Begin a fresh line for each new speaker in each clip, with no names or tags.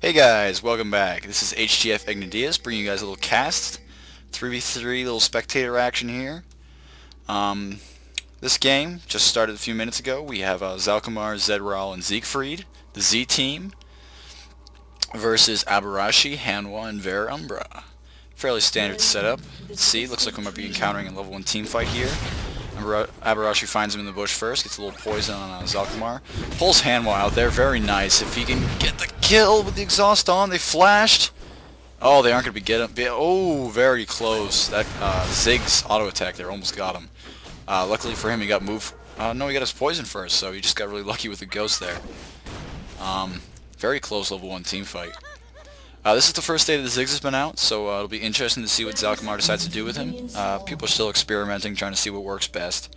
Hey guys, welcome back. This is HTF Ignadius bringing you guys a little cast, 3v3 little spectator action here. Um, this game just started a few minutes ago. We have Zalkamar, Zedral, and Siegfried, the Z team, versus Abarashi, Hanwha, and Ver Umbra. Fairly standard setup. Let's see, looks like we might be encountering a level 1 team fight here. Abarashi finds him in the bush first, gets a little poison on Zalkamar. Pulls Hanwha out there, very nice. If he can get the kill with the exhaust on, they flashed. Oh, they aren't going to be getting... Oh, very close. That Zig's auto attack there almost got him. Luckily for him, he got moved. No, he got his poison first, so he just got really lucky with the ghost there. Very close level 1 team fight. This is the first day that the Ziggs has been out, so it'll be interesting to see what Zalkamar decides to do with him. People are still experimenting, trying to see what works best.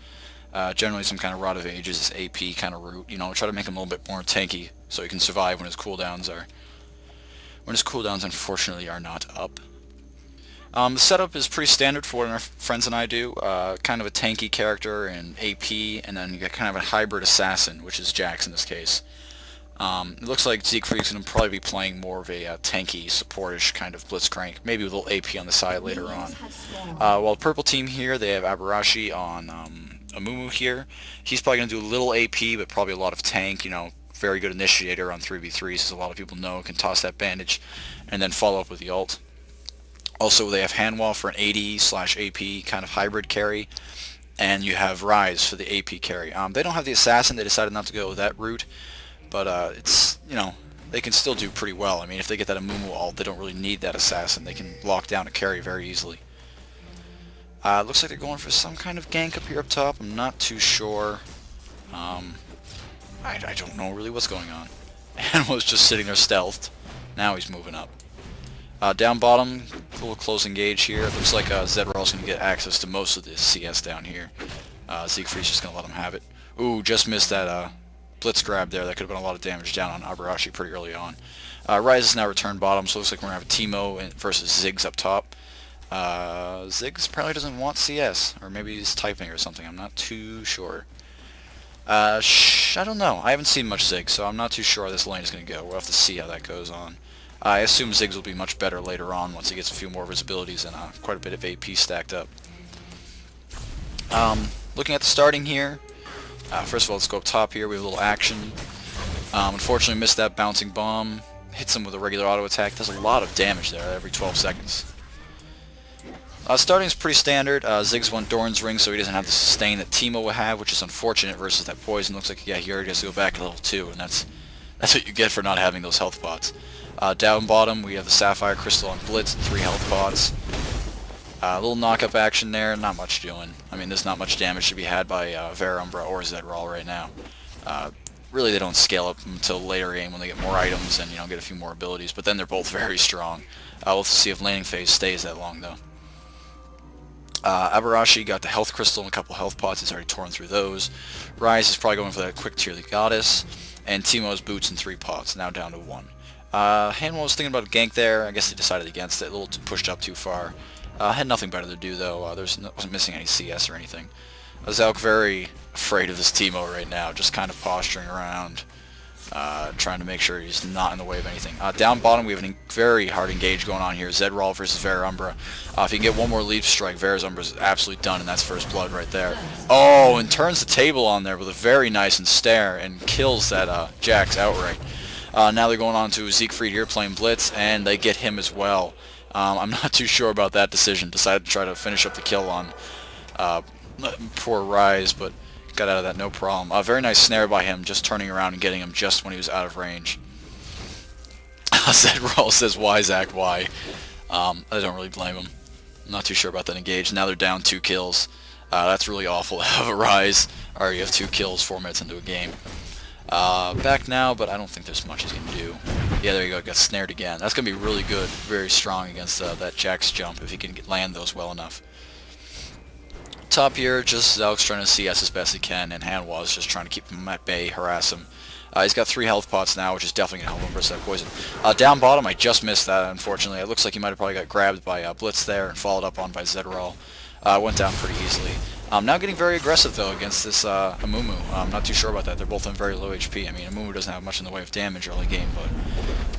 Generally some kind of Rod of Ages, this AP kind of route. You know, try to make him a little bit more tanky so he can survive when his cooldowns are... When his cooldowns, unfortunately, are not up. The setup is pretty standard for what our friends and I do. Kind of a tanky character and AP, and then you got kind of a hybrid assassin, which is Jax in this case. It looks like Siegfried's going to probably be playing more of a tanky, supportish kind of Blitzcrank, maybe with a little AP on the side later on. While the purple team here, they have Abarashi on Amumu here. He's probably going to do a little AP, but probably a lot of tank, you know, very good initiator on 3v3s, as a lot of people know, can toss that bandage, and then follow up with the ult. Also, they have Hanwha for an AD/AP kind of hybrid carry, and you have Ryze for the AP carry. They don't have the assassin, they decided not to go that route. But it's, you know, they can still do pretty well. I mean, if they get that Amumu ult, they don't really need that assassin. They can lock down a carry very easily. Looks like they're going for some kind of gank up here up top. I'm not too sure. I don't know really what's going on. And was just sitting there stealthed. Now he's moving up. Down bottom, a little close engage here. It looks like Zedral's going to get access to most of this CS down here. Siegfried's just going to let him have it. Ooh, just missed that Blitz grab there. That could have been a lot of damage down on Abarashi pretty early on. Ryze is now returned bottom, so it looks like we're going to have a Teemo versus Ziggs up top. Ziggs probably doesn't want CS, or maybe he's typing or something. I'm not too sure. I don't know. I haven't seen much Ziggs, so I'm not too sure how this lane is going to go. We'll have to see how that goes on. I assume Ziggs will be much better later on once he gets a few more visibilities and quite a bit of AP stacked up. Looking at the starting here, first of all, let's go up top here. We have a little action. Unfortunately, missed that bouncing bomb. Hits him with a regular auto attack. Does a lot of damage there every 12 seconds. Starting is pretty standard. Ziggs went Doran's Ring, so he doesn't have the sustain that Teemo will have, which is unfortunate versus that poison. Looks like, yeah, he already has to go back to level 2, and that's what you get for not having those health pots. Down bottom, we have the Sapphire Crystal on Blitz, 3 health pots. A little knock-up action there, not much doing. I mean, there's not much damage to be had by Ver Umbra or Zedral right now. Really, they don't scale up until later game when they get more items and, you know, get a few more abilities, but then they're both very strong. We'll have to see if laning phase stays that long, though. Abarashi got the health crystal and a couple health pots. He's already torn through those. Ryze is probably going for that quick tier the goddess. And Teemo's boots and 3 pots, now down to 1. Hanwha was thinking about a gank there. I guess they decided against it. A little pushed up too far. Had nothing better to do, though. Wasn't missing any CS or anything. Zalk very afraid of this Teemo right now, just kind of posturing around, trying to make sure he's not in the way of anything. Down bottom, we have a very hard engage going on here. Zedral versus Ver Umbra. If he can get one more leap strike, Ver Umbra's absolutely done, and that's first blood right there. Oh, and turns the table on there with a very nice ensnare and kills that Jax outright. Now they're going on to Siegfried here playing Blitz, and they get him as well. I'm not too sure about that decision. Decided to try to finish up the kill on poor Ryze, but got out of that no problem. A very nice snare by him, just turning around and getting him just when he was out of range. Zedral says, "Why, Zach, why?" I don't really blame him. I'm not too sure about that engage. Now they're down 2 kills. That's really awful to have a Ryze. Already have 2 kills 4 minutes into a game. Back now, but I don't think there's much he's going to do. Yeah, there you go, got snared again. That's going to be really good, very strong against that Jax jump if he can land those well enough. Top here, just Zalk's trying to CS as best he can, and Hanwha is just trying to keep him at bay, harass him. He's got 3 health pots now, which is definitely going to help him versus that poison. Down bottom, I just missed that, unfortunately. It looks like he might have probably got grabbed by Blitz there and followed up on by Zedral. Went down pretty easily. Now getting very aggressive, though, against this Amumu. I'm not too sure about that. They're both on very low HP. I mean, Amumu doesn't have much in the way of damage early game, but,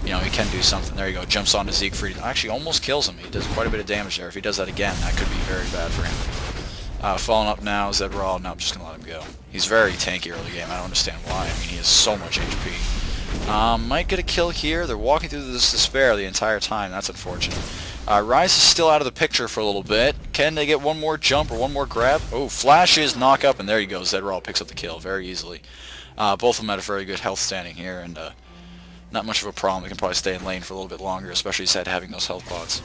you know, he can do something. There you go. Jumps onto Siegfried. Actually almost kills him. He does quite a bit of damage there. If he does that again, that could be very bad for him. Falling up now, Zed Rawl. No, I'm just going to let him go. He's very tanky early game. I don't understand why. I mean, he has so much HP. Might get a kill here. They're walking through this despair the entire time. That's unfortunate. Rise is still out of the picture for a little bit. Can they get one more jump or one more grab? Oh, flashes, knock up, and there you go. Zed Rawl picks up the kill very easily. Both of them had a very good health standing here, and not much of a problem. They can probably stay in lane for a little bit longer, especially Zed having those health pods.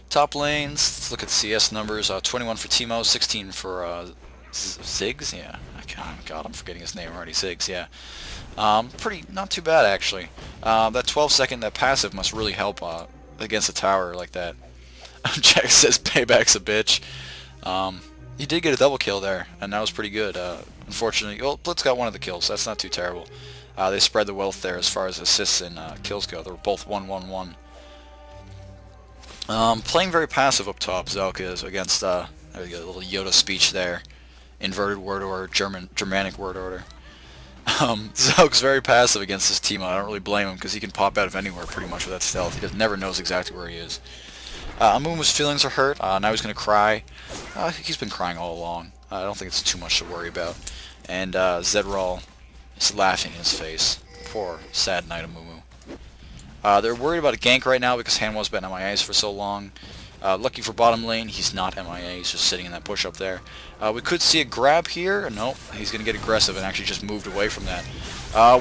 Top lanes, let's look at CS numbers. 21 for Teemo, 16 for Ziggs. Yeah, God, I'm forgetting his name already. Ziggs, yeah. Not too bad actually. That 12-second, that passive must really help against a tower like that. Jack says payback's a bitch. He did get a double kill there, and that was pretty good. Unfortunately, well, Blitz got one of the kills, so that's not too terrible. They spread the wealth there as far as assists and kills go. They were both 1-1-1. Playing very passive up top, Zelk is against, there you go, a little Yoda speech there. Inverted word order, Germanic word order. Zelk's very passive against this team. I don't really blame him because he can pop out of anywhere pretty much with that stealth. He just never knows exactly where he is. Amumu's feelings are hurt. Now he's going to cry. He's been crying all along. I don't think it's too much to worry about. And Zed Rawl is laughing in his face. Poor, sad Knight Amumu. They're worried about a gank right now because Hanwha's been MIAs for so long. Lucky for bottom lane, he's not MIA, he's just sitting in that push up there. We could see a grab here. Nope, he's going to get aggressive and actually just moved away from that.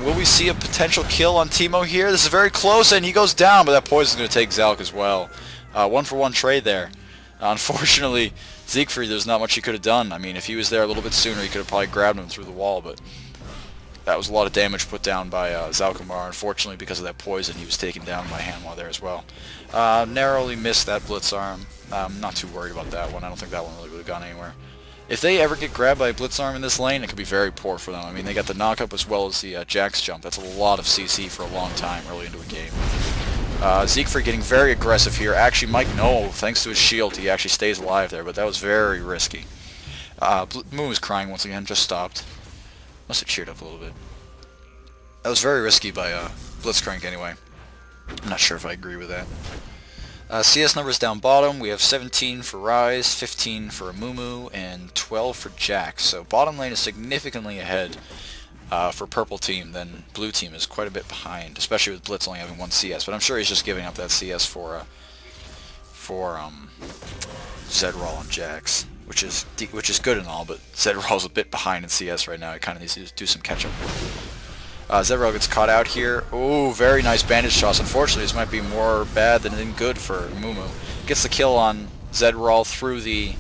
Will we see a potential kill on Teemo here? This is very close, and he goes down, but that poison's going to take Zalk as well. 1-for-1 trade there. Unfortunately, Siegfried, there's not much he could have done. I mean, if he was there a little bit sooner, he could have probably grabbed him through the wall, but that was a lot of damage put down by Zalkamar. Unfortunately, because of that poison, he was taken down by Hanwha there as well. Narrowly missed that Blitz arm. I'm not too worried about that one. I don't think that one really would have gone anywhere. If they ever get grabbed by a Blitz arm in this lane, it could be very poor for them. I mean, they got the knock-up as well as the Jax jump. That's a lot of CC for a long time early into a game. Siegfried getting very aggressive here. Actually, Mike, no, thanks to his shield, he actually stays alive there, but that was very risky. Moon was crying once again, just stopped. Must have cheered up a little bit. That was very risky by Blitzcrank anyway. I'm not sure if I agree with that. CS numbers down bottom. We have 17 for Rise, 15 for Amumu, and 12 for Jax. So bottom lane is significantly ahead for purple team, then blue team is quite a bit behind, especially with Blitz only having one CS. But I'm sure he's just giving up that CS for Zed Rawl and Jax, which is good and all, but Zed Rawl's a bit behind in CS right now. He kind of needs to do some catch up. Zed Rawl gets caught out here. Oh, very nice bandage toss. Unfortunately, this might be more bad than good for Mumu. Gets the kill on Zed Rawl through the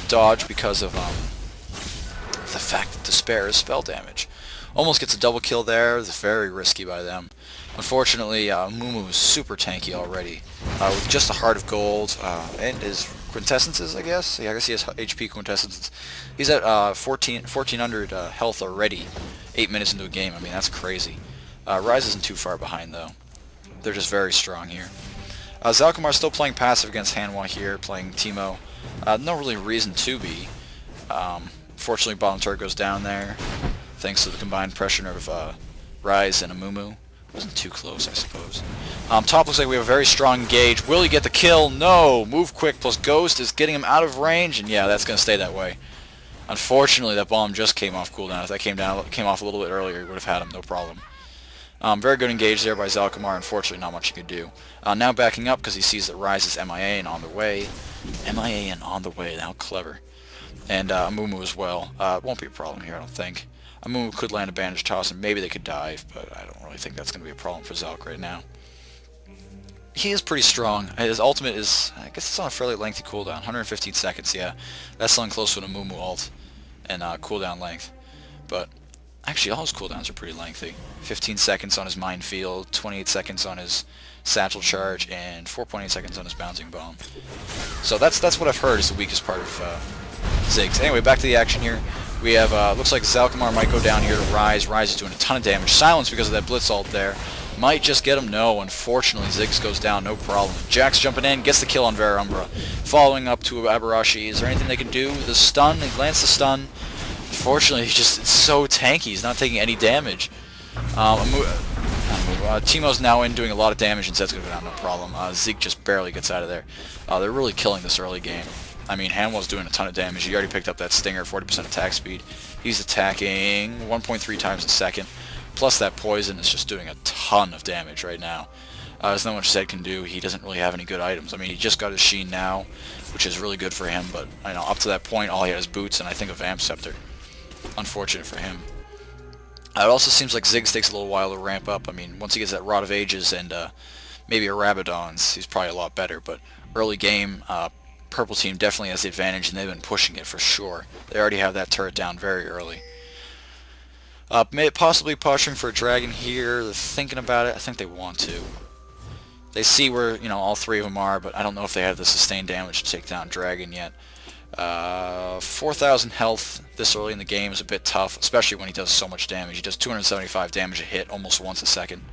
dodge because of the fact that Despair is spell damage. Almost gets a double kill there. It's very risky by them. Unfortunately, Mumu is super tanky already, with just a Heart of Gold and his quintessences, I guess. Yeah, I guess he has HP quintessences. He's at 1400 health already, 8 minutes into a game. I mean, that's crazy. Rise isn't too far behind, though. They're just very strong here. Zalkamar still playing passive against Hanwha here, playing Teemo. No really reason to be. Fortunately, bottom turret goes down there, thanks to the combined pressure of Rise and Amumu. Wasn't too close, I suppose. Top looks like we have a very strong engage. Will he get the kill? No! Move quick plus Ghost is getting him out of range, and yeah, that's going to stay that way. Unfortunately, that bomb just came off cooldown. If that came off a little bit earlier, he would have had him, no problem. Very good engage there by Zalkamar. Unfortunately, not much he could do. Now backing up because he sees that Rise is MIA and on the way. MIA and on the way, how clever. And Amumu as well. Won't be a problem here, I don't think. Amumu could land a bandage toss and maybe they could dive, but I don't really think that's going to be a problem for Zalk right now. He is pretty strong. His ultimate is, I guess it's on a fairly lengthy cooldown, 115 seconds, yeah. That's something close to an Amumu ult and cooldown length. But actually all his cooldowns are pretty lengthy. 15 seconds on his minefield, 28 seconds on his satchel charge, and 4.8 seconds on his bouncing bomb. So that's what I've heard is the weakest part of Ziggs. Anyway, back to the action here. We have, looks like Zalkamar might go down here to Rise. Rise is doing a ton of damage. Silence because of that Blitz ult there. Might just get him. No, unfortunately, Ziggs goes down, no problem. Jax jumping in, gets the kill on Vera Umbra. Following up to Abarashi. Is there anything they can do? The stun, he lands the stun. Unfortunately, it's so tanky. He's not taking any damage. Teemo's now in doing a lot of damage, and Zed's going to go down no problem. Zeke just barely gets out of there. They're really killing this early game. I mean, Hanwell's doing a ton of damage. He already picked up that Stinger, 40% attack speed. He's attacking 1.3 times a second. Plus that poison is just doing a ton of damage right now. There's not much Zed can do. He doesn't really have any good items. I mean, he just got his Sheen now, which is really good for him, but I know up to that point, all he had is boots and I think a Vamp Scepter. Unfortunate for him. It also seems like Ziggs takes a little while to ramp up. I mean, once he gets that Rod of Ages and maybe a Rabadon's, he's probably a lot better, but early game, Purple Team definitely has the advantage, and they've been pushing it for sure. They already have that turret down very early. Possibly posturing for a dragon here. They're thinking about it. I think they want to. They see where, you know, all three of them are, but I don't know if they have the sustained damage to take down dragon yet. 4,000 health this early in the game is a bit tough, especially when he does so much damage. He does 275 damage a hit almost once a second.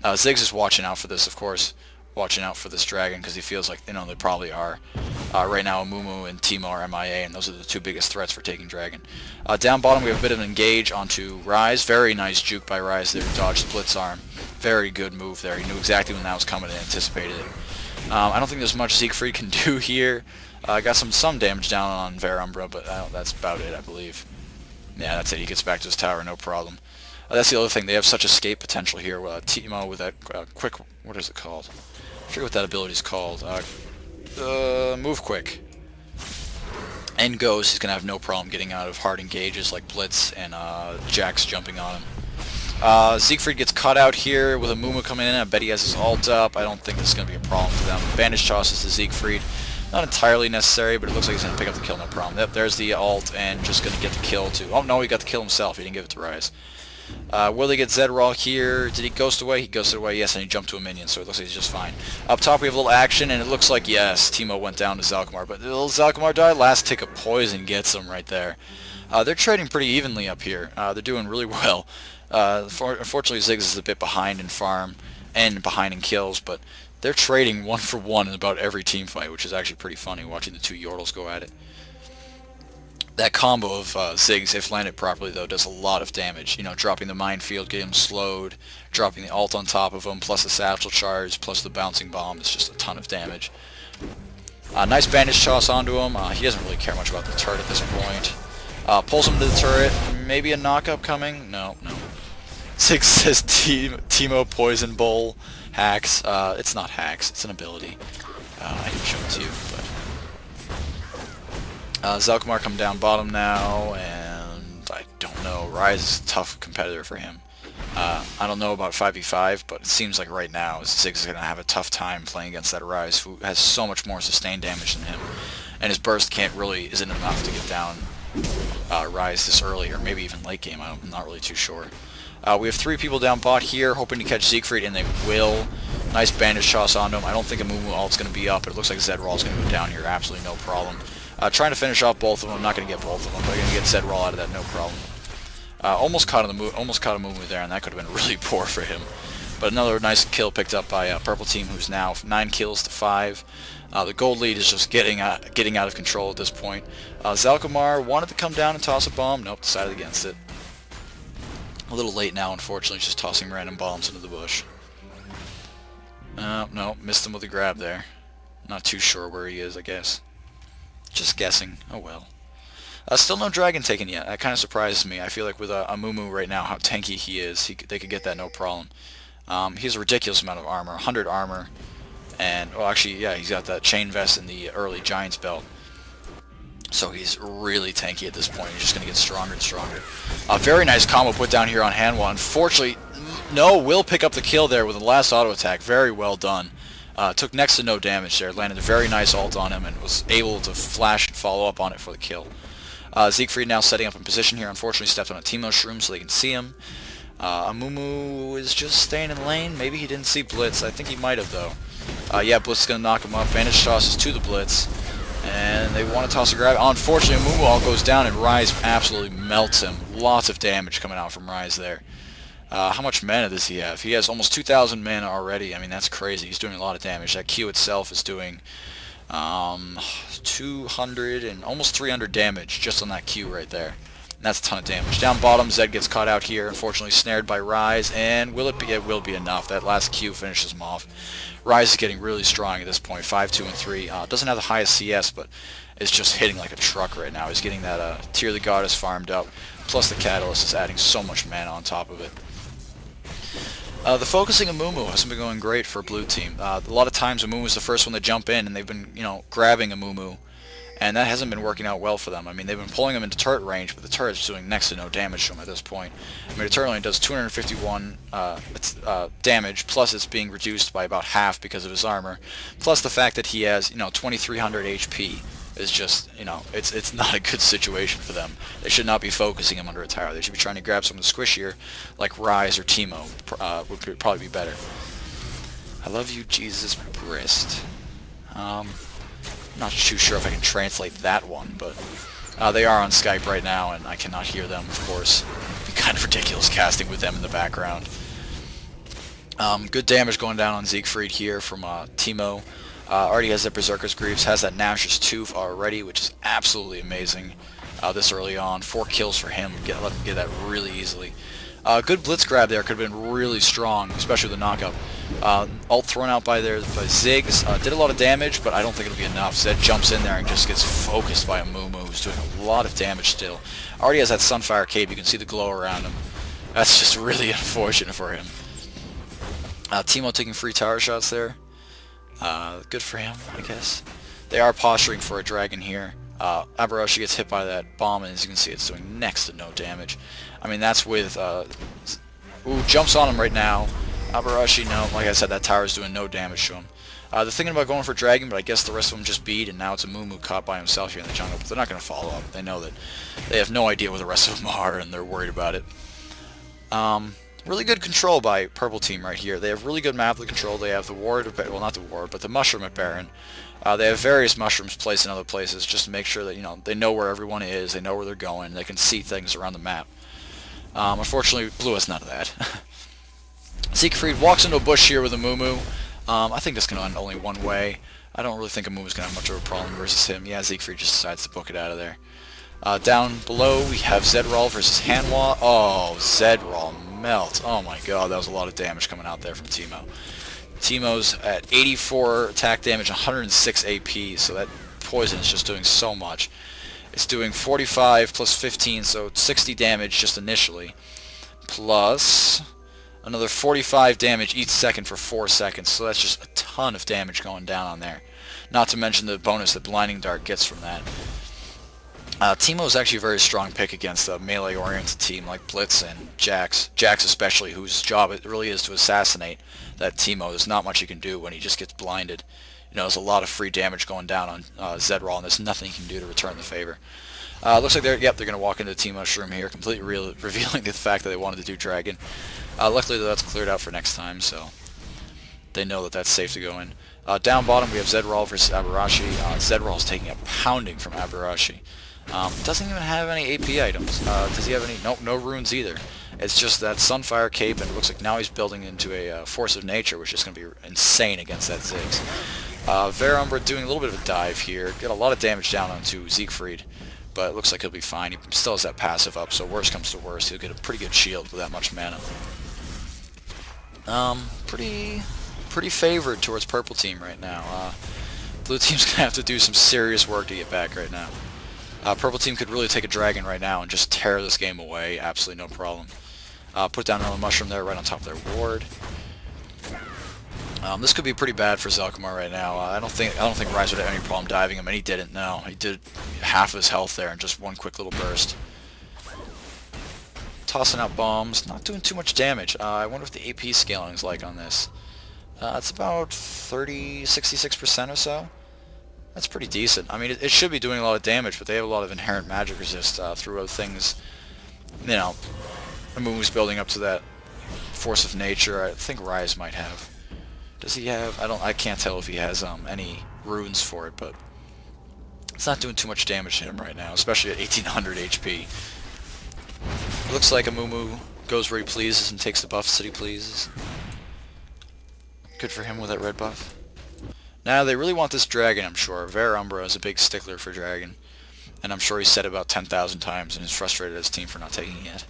Ziggs is watching out for this, of course. Watching out for this dragon because he feels like, you know, they probably are. Right now, Amumu and Teemo are MIA, and those are the two biggest threats for taking dragon. Down bottom, we have a bit of an engage onto Ryze. Very nice juke by Ryze there. Dodge Splits Arm. Very good move there. He knew exactly when that was coming and anticipated it. I don't think there's much Siegfried can do here. Got some damage down on Verumbra, but that's about it, I believe. Yeah, that's it. He gets back to his tower, no problem. That's the other thing. They have such escape potential here. Teemo with that quick... What is it called? I forget what that ability is called. Move quick. And goes. He's going to have no problem getting out of hard engages like Blitz and Jax jumping on him. Siegfried gets caught out here with a Mumu coming in. I bet he has his ult up. I don't think this is going to be a problem for them. Bandage tosses to Siegfried. Not entirely necessary, but it looks like he's going to pick up the kill, no problem. Yep, there's the ult, and just going to get the kill too. Oh no, he got the kill himself. He didn't give it to Ryze. Will they get Zedral here? Did he ghost away? He ghosted away, yes, and he jumped to a minion, so it looks like he's just fine. Up top we have a little action, and it looks like, yes, Teemo went down to Zal'Kamar, but little Zal'Kamar died. Last tick of poison gets him right there. They're trading pretty evenly up here. They're doing really well. Unfortunately, Ziggs is a bit behind in farm and behind in kills, but they're trading 1 for 1 in about every team fight, which is actually pretty funny watching the two Yordles go at it. That combo of Ziggs, if landed properly, though, does a lot of damage. You know, dropping the minefield, getting him slowed, dropping the ult on top of him, plus the satchel charge, plus the bouncing bomb is just a ton of damage. Nice bandage toss onto him. He doesn't really care much about the turret at this point. Pulls him to the turret. Maybe a knock-up coming? No. Ziggs says Teemo Poison Bowl hacks. It's not hacks. It's an ability. I can show it to you, but... Zal'Kamar come down bottom now, and I don't know. Ryze is a tough competitor for him. I don't know about 5v5, but it seems like right now Ziggs is going to have a tough time playing against that Ryze, who has so much more sustained damage than him. And his burst isn't enough to get down Ryze this early, or maybe even late game. I'm not really too sure. We have 3 people down bot here, hoping to catch Siegfried, and they will. Nice bandage toss onto him. I don't think a Mumu ult's going to be up, but it looks like Zedral is going to go down here, absolutely no problem. Trying to finish off both of them. I'm not going to get both of them, but I'm going to get Zedral out of that, no problem. Almost caught a Mumu there, and that could have been really poor for him. But another nice kill picked up by Purple Team, who's now 9 kills to 5. The gold lead is just getting out of control at this point. Zal'Kamar wanted to come down and toss a bomb. Nope, decided against it. A little late now, unfortunately, just tossing random bombs into the bush. No, missed him with a grab there. Not too sure where he is, I guess. Just guessing. Oh well. Still no dragon taken yet. That kind of surprises me. I feel like with Amumu right now, how tanky he is, they could get that no problem. He has a ridiculous amount of armor, 100 armor, and well, actually, yeah, he's got that chain vest in the early Giants belt. So he's really tanky at this point. He's just going to get stronger and stronger. A very nice combo put down here on Hanwha. Unfortunately, no, will pick up the kill there with the last auto attack. Very well done. Took next to no damage there. Landed a very nice ult on him and was able to flash and follow up on it for the kill. Siegfried now setting up in position here. Unfortunately stepped on a Teemo shroom so they can see him. Amumu is just staying in lane. Maybe he didn't see Blitz. I think he might have though. Yeah, Blitz is going to knock him up. Bandage tosses to the Blitz. And they want to toss a grab. Unfortunately, Amumu all goes down and Ryze absolutely melts him. Lots of damage coming out from Ryze there. How much mana does he have? He has almost 2,000 mana already. I mean, that's crazy. He's doing a lot of damage. That Q itself is doing 200 and almost 300 damage just on that Q right there. that's a ton of damage. Down bottom, Zed gets caught out here, unfortunately snared by Rise, and will it be? It will be enough. That last Q finishes him off. Rise is getting really strong at this point, 5, 2, and 3. Doesn't have the highest CS, but is just hitting like a truck right now. He's getting that Tear the Goddess farmed up, plus the Catalyst is adding so much mana on top of it. The focusing of Amumu hasn't been going great for blue team. A lot of times Amumu's the first one to jump in, and they've been, grabbing Amumu, and that hasn't been working out well for them. I mean, they've been pulling him into turret range, but the turret's doing next to no damage to him at this point. I mean, the turret only does 251 damage, plus it's being reduced by about half because of his armor, plus the fact that he has, 2300 HP. Is just, it's not a good situation for them. They should not be focusing him under a tower. They should be trying to grab someone squishier, like Rise or Teemo, would probably be better. I love you, Jesus Brist. Not too sure if I can translate that one, but they are on Skype right now, and I cannot hear them, of course. It'd be kind of ridiculous casting with them in the background. Good damage going down on Siegfried here from Teemo. Already has that Berserker's Greaves, has that Nashor's Tooth already, which is absolutely amazing this early on. 4 kills for him, let him get that really easily. Good blitz grab there, could have been really strong, especially with the knockup. Ult thrown out by Ziggs, did a lot of damage, but I don't think it'll be enough. Zed jumps in there and just gets focused by Amumu, who's doing a lot of damage still. Already has that Sunfire Cape, you can see the glow around him. That's just really unfortunate for him. Teemo taking free tower shots there. Good for him, I guess. They are posturing for a dragon here. Abarashi gets hit by that bomb, and as you can see, it's doing next to no damage. I mean, that's with... Ooh, jumps on him right now. Abarashi, no, like I said, that tower is doing no damage to him. They're thinking about going for dragon, but I guess the rest of them just beat, and now it's Amumu caught by himself here in the jungle. But they're not going to follow up. They know that they have no idea where the rest of them are, and they're worried about it. Really good control by purple team right here. They have really good map control. They have the ward, well, not the ward, but the mushroom at Baron. They have various mushrooms placed in other places just to make sure that, they know where everyone is, they know where they're going, they can see things around the map. Unfortunately, blue has none of that. Siegfried walks into a bush here with Amumu. I think this can end only one way. I don't really think Amumu's going to have much of a problem versus him. Yeah, Siegfried just decides to book it out of there. Down below, we have Zedral versus Hanwha. Oh, Zedral melt. Oh my god, that was a lot of damage coming out there from Teemo. Teemo's at 84 attack damage, 106 AP, so that poison is just doing so much. It's doing 45 plus 15, so 60 damage just initially, plus another 45 damage each second for 4 seconds, so that's just a ton of damage going down on there. Not to mention the bonus that Blinding Dart gets from that. Teemo is actually a very strong pick against a melee-oriented team like Blitz and Jax. Jax especially, whose job it really is to assassinate that Teemo. There's not much he can do when he just gets blinded. There's a lot of free damage going down on Zedral, and there's nothing he can do to return the favor. Looks like they're going to walk into Team Mushroom here, completely revealing the fact that they wanted to do Dragon. Luckily, that's cleared out for next time, so they know that that's safe to go in. Down bottom, we have Zedral versus Abarashi. Zedral is taking a pounding from Abarashi. Doesn't even have any AP items. Does he have any? Nope, no runes either. It's just that Sunfire Cape, and it looks like now he's building into a Force of Nature, which is going to be insane against that Ziggs. Verumbra doing a little bit of a dive here. Get a lot of damage down onto Siegfried, but it looks like he'll be fine. He still has that passive up, so worst comes to worst, he'll get a pretty good shield with that much mana. Pretty favored towards purple team right now. Blue team's going to have to do some serious work to get back right now. Purple team could really take a dragon right now and just tear this game away, absolutely no problem. Put down another mushroom there right on top of their ward. This could be pretty bad for Zelkamar right now. I don't think Rise would have any problem diving him, and he didn't. No, he did half of his health there in just one quick little burst. Tossing out bombs, not doing too much damage. I wonder what the AP scaling is like on this. It's about 66% or so. That's pretty decent. I mean, it should be doing a lot of damage, but they have a lot of inherent magic resist through other things. Amumu's building up to that Force of Nature. I think Rise might have. Does he have? I can't tell if he has any runes for it, but it's not doing too much damage to him right now, especially at 1800 HP. It looks like Amumu goes where he pleases and takes the buffs that he pleases. Good for him with that red buff. Now they really want this dragon, I'm sure. Verumbra is a big stickler for dragon. and I'm sure he said it about 10,000 times and is frustrated at his team for not taking it.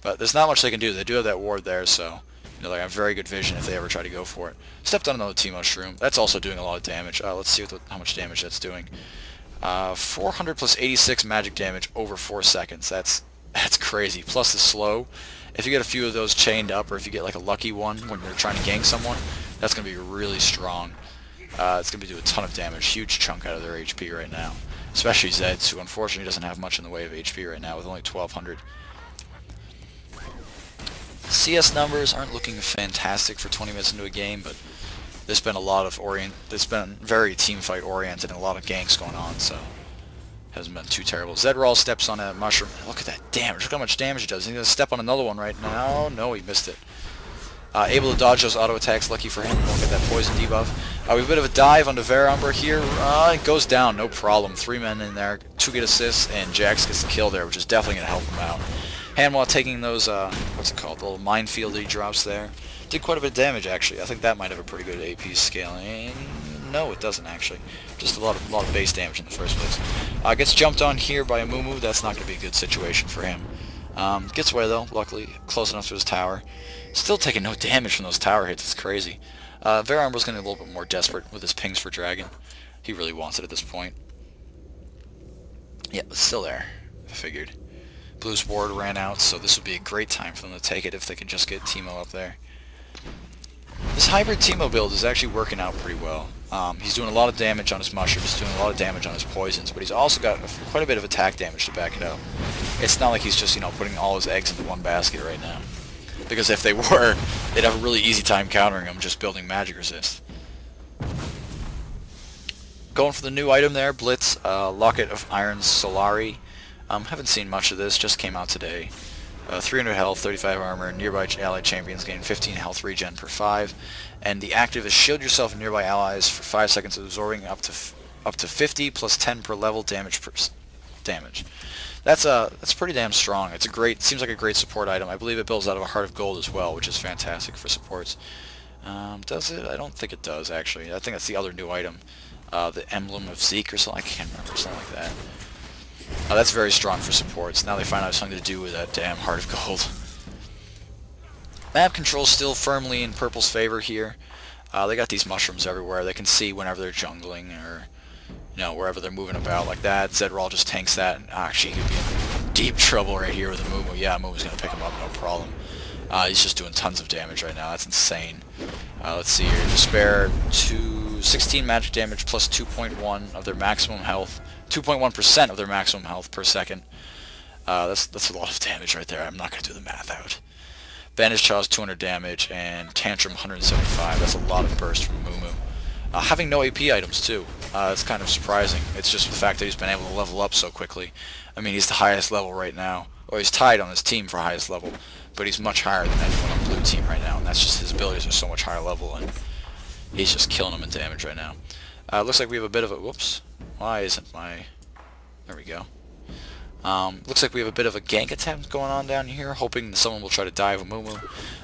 But there's not much they can do. They do have that ward there, so they have very good vision if they ever try to go for it. Stepped on another Teemo Shroom. That's also doing a lot of damage. Let's see how much damage that's doing. 400 plus 86 magic damage over 4 seconds. That's crazy. Plus the slow. If you get a few of those chained up, or if you get like a lucky one when you're trying to gank someone, that's going to be really strong. It's going to be doing a ton of damage. Huge chunk out of their HP right now. Especially Zeds, who unfortunately doesn't have much in the way of HP right now with only 1200. CS numbers aren't looking fantastic for 20 minutes into a game, but there's been a lot of there's been very team fight oriented and a lot of ganks going on, so hasn't been too terrible. Zedral steps on a mushroom. Look at that damage. Look how much damage he does. He's gonna step on another one right now. No, he missed it. Able to dodge those auto attacks. Lucky for him. Won't get that poison debuff. We have a bit of a dive onto Verumber here. It goes down, no problem. 3 men in there, 2 get assists, and Jax gets the kill there, which is definitely gonna help him out. Hanwha taking those, what's it called, the little minefield he drops there. Did quite a bit of damage, actually. I think that might have a pretty good AP scaling. No, it doesn't, actually. Just a lot of base damage in the first place. Gets jumped on here by Amumu. That's not going to be a good situation for him. Gets away, though, luckily. Close enough to his tower. Still taking no damage from those tower hits. It's crazy. Verumber's going to be a little bit more desperate with his pings for Dragon. He really wants it at this point. Yeah, it's still there. I figured. Blue's ward ran out, so this would be a great time for them to take it if they can just get Teemo up there. This hybrid Teemo build is actually working out pretty well. He's doing a lot of damage on his mushrooms, he's doing a lot of damage on his poisons, but he's also got quite a bit of attack damage to back it up. It's not like he's just, putting all his eggs into one basket right now. Because if they were, they'd have a really easy time countering him just building magic resist. Going for the new item there, Blitz, Locket of Iron Solari. Haven't seen much of this, just came out today. 300 health, 35 armor, nearby allied champions gain 15 health regen per 5, and the active is shield yourself and nearby allies for 5 seconds, absorbing up to 50 plus 10 per level damage That's pretty damn strong. Seems like a great support item. I believe it builds out of a Heart of Gold as well, which is fantastic for supports. Does it? I don't think it does, actually. I think that's the other new item. The Emblem of Zeke or something. I can't remember, something like that. That's very strong for supports. Now they find out something to do with that damn Heart of Gold. Map control still firmly in Purple's favor here. They got these mushrooms everywhere. They can see whenever they're jungling or, wherever they're moving about like that. Zedral just tanks that. Actually, he could be in deep trouble right here with Amumu. Yeah, Amumu's going to pick him up, no problem. He's just doing tons of damage right now. That's insane. Let's see here. Despair, 16 magic damage plus 2.1 of their maximum health. 2.1% of their maximum health per second. That's a lot of damage right there. I'm not going to do the math out. Bandage Chaw's 200 damage, and Tantrum 175. That's a lot of burst from Mumu. Having no AP items, too. It's kind of surprising. It's just the fact that he's been able to level up so quickly. I mean, he's the highest level right now. Or he's tied on his team for highest level, but he's much higher than anyone on blue team right now, and that's just his abilities are so much higher level, and he's just killing them in damage right now. Looks like we have a bit of a... Whoops. Why isn't my... There we go. Looks like we have a bit of a gank attempt going on down here, hoping that someone will try to dive Amumu.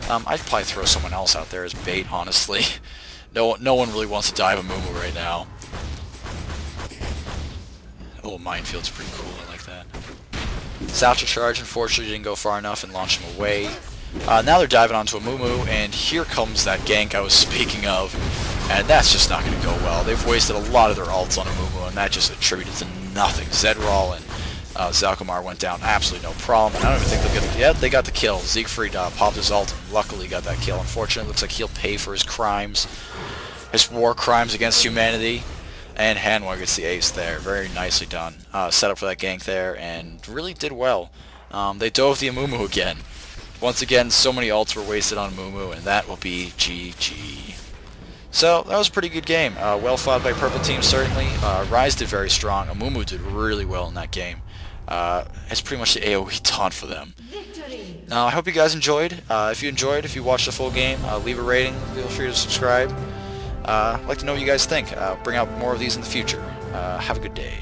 I'd probably throw someone else out there as bait, honestly. No one really wants to dive Amumu right now. The little minefield's pretty cool, I like that. Satchel Charge, unfortunately, didn't go far enough and launched him away. Now they're diving onto Amumu, and here comes that gank I was speaking of. And that's just not going to go well. They've wasted a lot of their ults on Amumu, and that just attributed to nothing. Zedral and Zalkamar went down absolutely no problem. And I don't even think they'll get... Yeah, they got the kill. Siegfried popped his ult and luckily got that kill. Unfortunately, it looks like he'll pay for his crimes. His war crimes against humanity. And Hanwha gets the ace there. Very nicely done. Set up for that gank there, and really did well. They dove the Amumu again. Once again, so many ults were wasted on Amumu, and that will be GG. So, that was a pretty good game. Well fought by Purple Team, certainly. Ryze did very strong. Amumu did really well in that game. It's pretty much the AoE taunt for them. I hope you guys enjoyed. If you watched the full game, leave a rating. Feel free to subscribe. I'd like to know what you guys think. Bring out more of these in the future. Have a good day.